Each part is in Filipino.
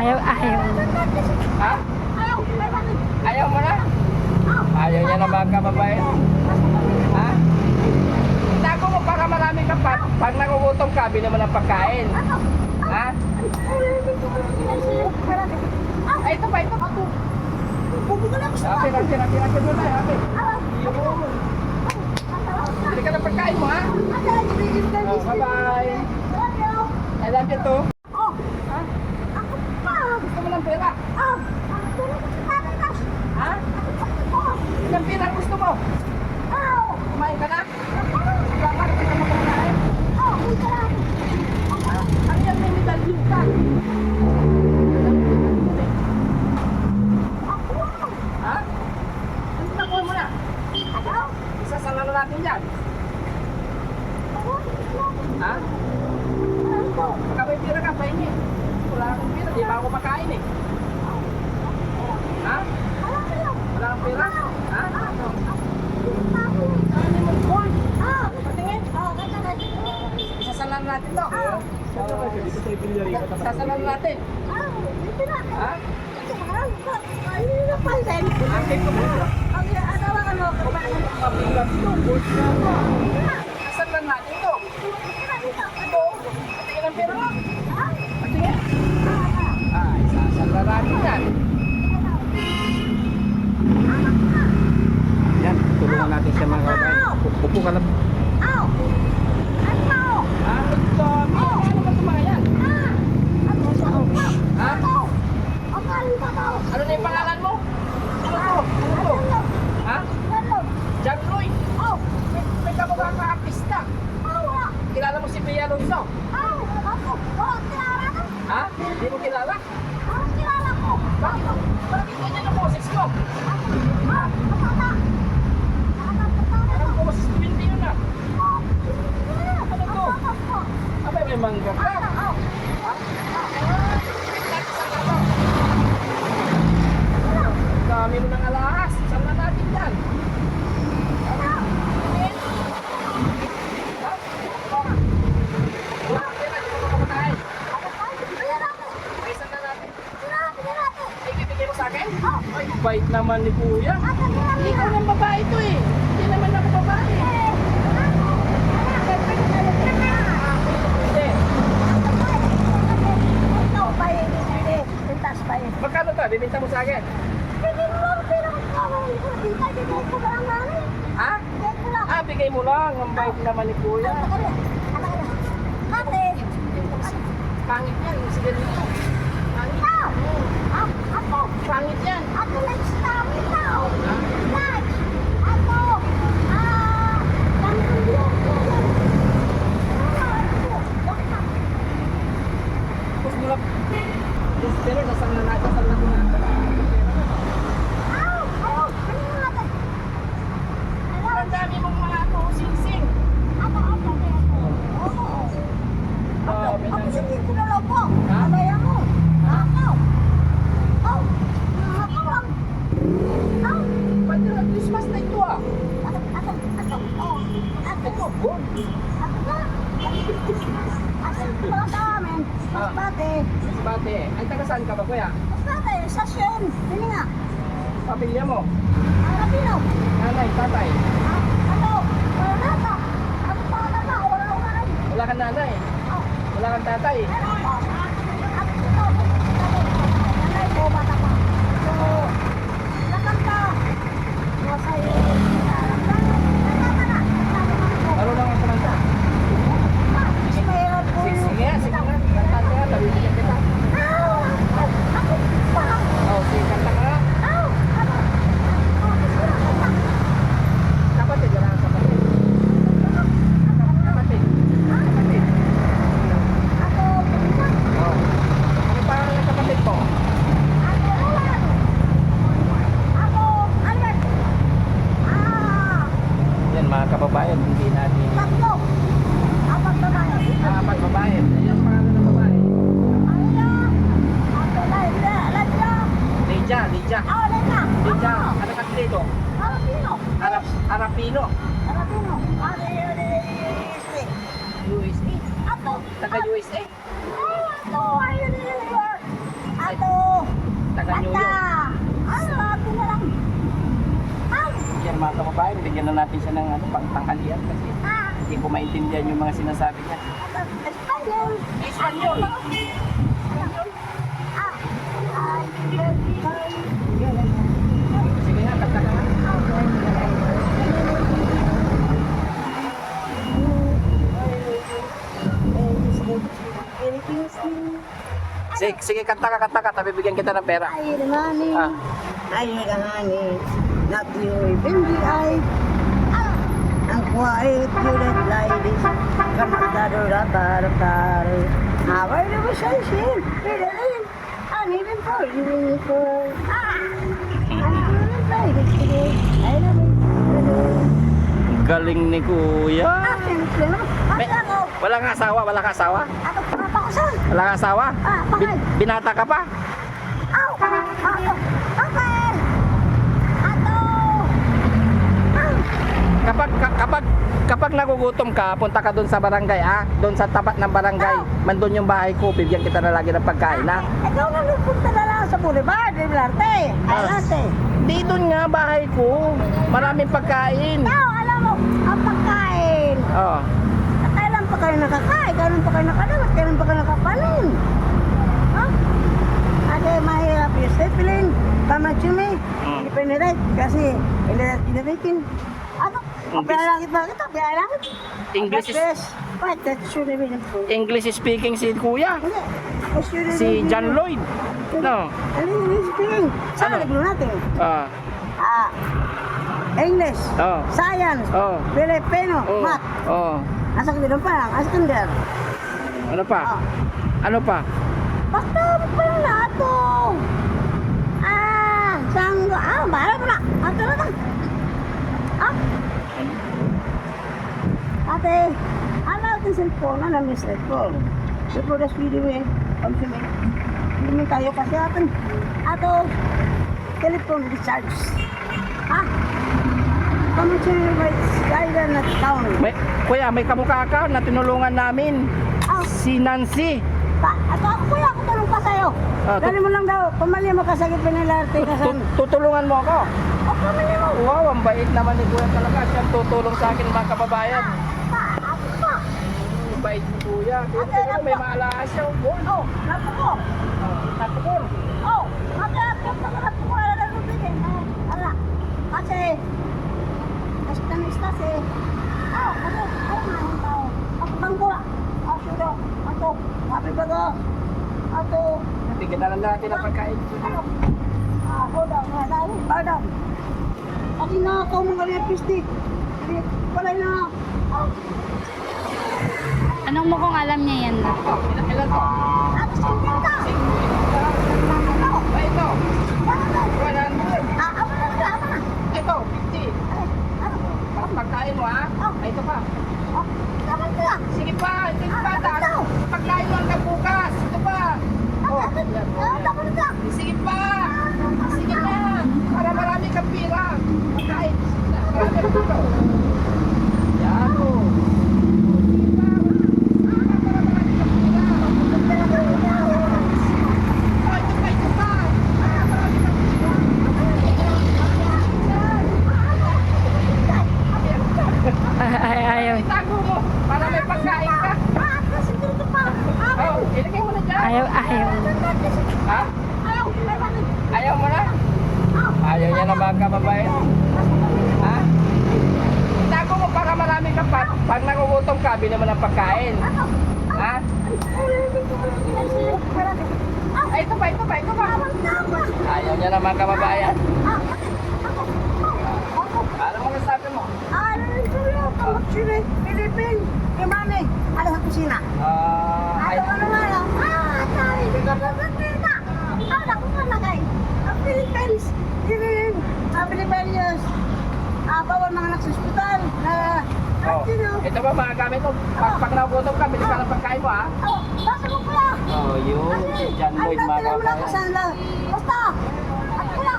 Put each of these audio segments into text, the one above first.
Ayaw, ayaw. Ha? Ayaw mo na? Ayaw niya na mga kababayan. Ha? Itago mo para marami ka pa. Pag nagugutom ka, bili mo ng pagkain. Ha? Ay, ito pa, ito. Akin muna, akin. Bili ka ng pagkain mo, ha? Oh, bye-bye. I love you too. Ha? Gusto mo ng pera? Ha? Ilang pera gusto mo? Kumain ka na? Bakit ka na kumain? Ano yan, may medalyo ka? Ha? Ano nakuha mo na? Isasalaro natin yan. Ha? Baka may pira ka, pahingi. Wala akong pira, di ba ako makain eh? Ha? Wala akong pira? Ha? Ano mo po? Patingin? Isasalaro natin to. Isasalaro natin. Ha? Akin ko ba? Mabigat to. Isasalaro natin to. Ito. Patingin ang pira mo. Patingin. Isasalaro natin yan. Yan, tulungan natin siya mga kababayan. Upo ka lang. Ito, ano ba tumayan? Ha? Ano na yung pangalan mo? Ano to? Ha? John Roy? May kamukha ka artista. Kilala mo si Bea Alonzo? Ha? Hindi mo kilala? Bakit ganyan ang boses mo? Parang boses ko hindi yun ah. Ano to? Abay, may mangga ka. Ha? Dami mo ng alahas. Saan na natin yan? Ay, bait naman ni Kuya. Ikaw ng babae to eh. Hindi naman ako babae. Magkano to? Bibinta mo sa akin? Ha? Bigay mo lang. Ang bait naman ni Kuya. Pangit yan. Sige nito. Pangit. Pangit yan. Tapos mula. Pero nasaan na natin. Ang dami mong mga sing-sing. Pwede na Christmas na ito ah. Ito, good. Masbate. Ay, taga saan ka ba, Kuya? Pamilya mo? Nanay, tatay? Wala kang nanay? Wala kang tatay? Ano lang ang kumanta? Sige nga. Kanta nga, nabibigyan kita. Sige, kanta ka nga. Kapatid, wala kang kapatid. Kapatid. kababayan, bigyan na natin siya ng ano, pangtanghalian kasi hindi ko maintindihan yung mga sinasabi niya. Espanyol. Espanyol! Sige nga, kanta ka nga. Sige, kanta ka, tapi bigyan kita ng pera. Ay, money. Ah. Ay, honey. Not your baby eye. Ang quiet, good ladies. Kamatadura-tara-tara. Away na ba siya siya? Pidalin. Ang even for you for. Ang good ladies today. I love it. Galing ni Kuya. Siyempre na. Ako. Wala kang asawa? Ako papakusan. Wala kang asawa? Bakit? Binata ka pa? Aw! Ato! Bakit? Ato! Kapag nagugutom ka, punta ka doon sa barangay, doon sa tapat ng barangay. Mandun yung bahay ko, bibigyan kita na lagi ng pagkain, Ikaw na nagpunta na lang sa Boulevard, Larte. Ay, Larte. Di doon nga bahay ko. Maraming pagkain. Ikaw, alam mo, ang pagkain. Oh. Kailan pa kayo nakakain? Kailan pa kayo nakadamat? Kailan pa kayo nakapanin? Ha? Ate, mahirap yung stapling. Pamatsumi. Hindi pa nilait. Kasi, inilitin. Ano? Biyahe ba kita? Biyahe lang? English is- Wait, that should have been improved. English speaking si Kuya. Hindi. That should have Si been John improved. Lloyd. No. Ano yung speaking? Saan Ano? naglo natin? Ah. English, Oh. Science, Oh. Filipino, Oh. Math. Oh. Asa ka pa lang? Asa kinder? Ano pa? Oh. Ano pa? Basta pa lang lahat to. Sanggo. Bahala mo na. Ate na lang. Ate, ano natin cellphone? Ano yung cellphone? Before this video eh, kami hindi tayo kasi atin. Ato, telephone recharge. Kami siya may skyler na town. Kuya, may kamukha ka na tinulungan namin. Si Nancy. Ato ako kuya, ako tulong pa sa'yo. Dali mo lang daw, pamali mo kasagit pa nila arte kasan. Tutulungan mo ako. O pamali mo. Wow, ang bait naman ni Kuya talaga. Siya tutulong sa akin mga kababayan. Ako pa. Ang bait ni Kuya. Ate, Tingnan mo, ano may pa? maalaas siya. Oh, napo ko. Tapos. Oh, ate, napo ko na lang bigyan. Ala, kasi, istas eh. Oh, ano nga tao. Ako bangko. Sudo. Ato, happy ba ko? Ato. Bigyan na lang natin ang pagkain. Ano? Hold on, hold on. Ako na ako mga repisti. Wala na. Anong mo kung alam niya yan na? Ilan to? Ako sinta ka. Ito. 100. Ako na. Ito, 50. Pagkain mo Ito pa. Dapat ka. Sige pa, sige pa. Pagkain mo hanggang bukas. Ito pa. Dapat ka. Sige pa. Sige na. Para marami kang pira. Pagkain. Marami kang pira. Yan o. Ayaw. Itago mo para may pagkain ka. Ilagay mo na dyan. Ayaw. Ha? Ayaw mo na? Ayaw niya na mga kababayan. Ha? Itago mo para marami ka pa. Pag nagugutom ka, bili mo ng pagkain. Ha? Ay, ito pa. Ayaw niya na mga kababayan. Ano mo nasabi mo? Philippine, Imani, ada sa kusina. Ano nga. Tari, di ka magkakita. Ako ka lagay. Ang Philippines, Philippines, bawal mga nagsuspital na, Ito ba mga gamit mo? Pag nagugutom ka, bili ka ng pagkain mo basta mo pala. Yun. Si John Lloyd mga Ang dati kababayan. kasan lang. Basta, at pula.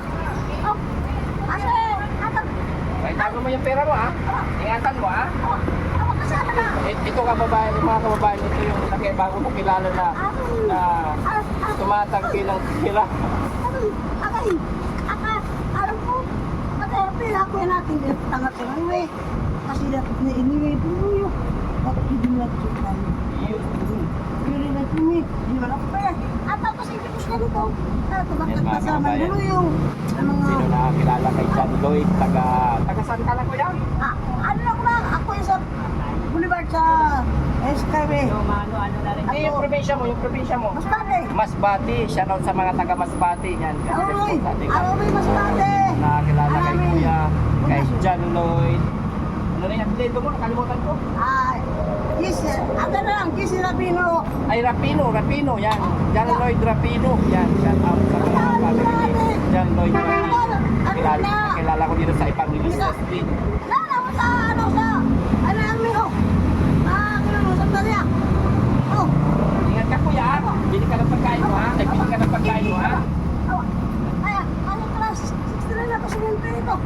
Kasi, Itago mo yung pera mo Ingatan mo ako kasama na. Ito kababayan, yung mga kababayan, ito yung bago mo kilala na tumatangki ng pira. Alam ko, mag-happy. ako yan natin. Tangat sa anyway. Kasi dapat na anyway. Pero yun. Bakit hindi mo natin siya tayo? Pero na tumi. Hindi man ako pala. At tapos ikipos ka dito. Bakit Yan, mga kasama kababayan. nyo yung mga... Sino nakakilala kay John Lloyd? Taga saan ka lang kuya? Ano lang ba? Ako yung sa Boulevard sa Skyway. Yung probinsya mo. Masbate. Masbati, shoutout sa mga taga Masbati. Yan, Aroy. sa ating Aroy Masbate. nakakilala kay Alamin. Kuya, kay John Lloyd. Ano na yung update mo? Nakalimutan ko. Ano na lang, Gis Rabino. Ay, Rapino, yan. John Lloyd Rapino. Yan, shoutout sa mga family ni John Lloyd Rapino. Kilala ko dito sa Evangelista Street. Wala